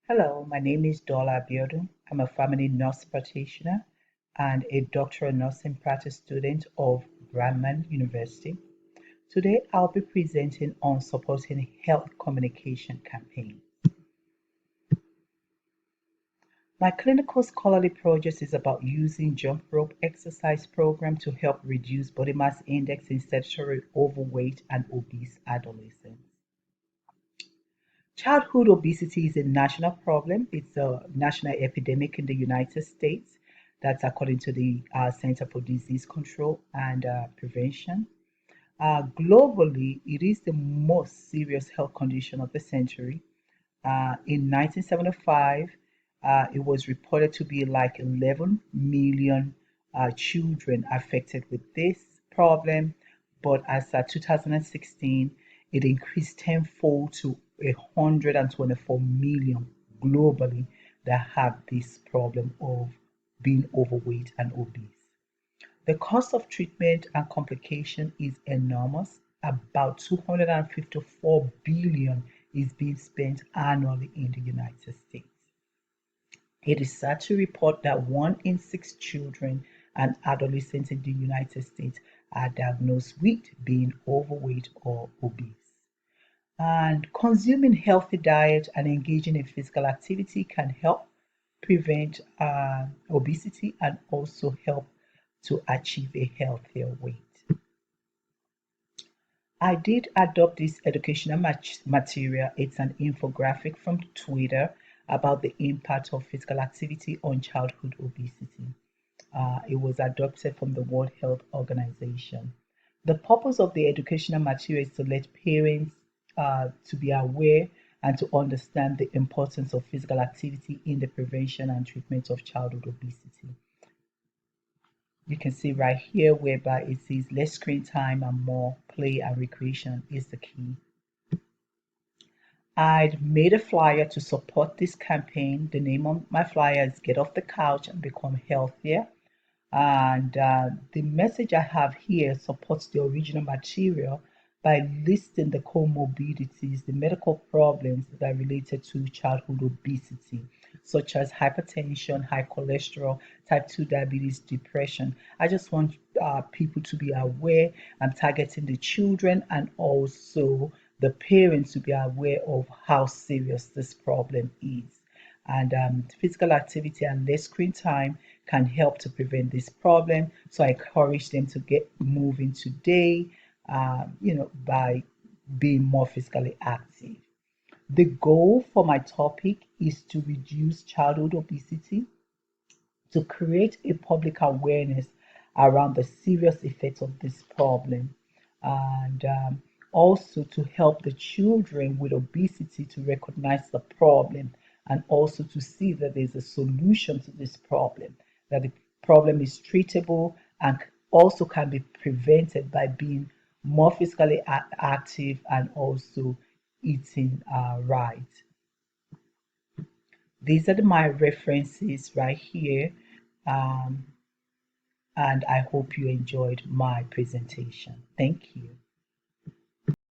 Hello, my name is Dola Abiodun. I'm a family nurse practitioner and a doctoral nursing practice student of Brahman University. Today, I'll be presenting on supporting health communication campaign. My clinical scholarly project is about using jump rope exercise program to help reduce body mass index in statutory overweight and obese adolescents. Childhood obesity is a national problem. It's a national epidemic in the United States. That's according to the Center for Disease Control and Prevention. Globally, it is the most serious health condition of the century. In 1975, it was reported to be like 11 million children affected with this problem, but as of 2016, it increased tenfold to 124 million globally that have this problem of being overweight and obese. The cost of treatment and complication is enormous. About 254 billion is being spent annually in the United States. It is sad to report that 1 in 6 children and adolescents in the United States are diagnosed with being overweight or obese. And consuming healthy diet and engaging in physical activity can help prevent obesity and also help to achieve a healthier weight. I did adopt this educational material. It's an infographic from Twitter about the impact of physical activity on childhood obesity. It was adopted from the World Health Organization. The purpose of the educational material is to let parents to be aware and to understand the importance of physical activity in the prevention and treatment of childhood obesity. You can see right here whereby it says less screen time and more play and recreation is the key. I made a flyer to support this campaign. The name of my flyer is Get Off the Couch and Become Healthier. And the message I have here supports the original material by listing the comorbidities, the medical problems that are related to childhood obesity, such as hypertension, high cholesterol, type 2 diabetes, depression. I just want people to be aware. I'm targeting the children and also the parents to be aware of how serious this problem is. And physical activity and less screen time can help to prevent this problem. So I encourage them to get moving today, by being more physically active. The goal for my topic is to reduce childhood obesity, to create a public awareness around the serious effects of this problem, and also to help the children with obesity to recognize the problem and also to see that there's a solution to this problem, that the problem is treatable and also can be prevented by being more physically active and also eating right. These are my references right here, um, and I hope you enjoyed my presentation. Thank you.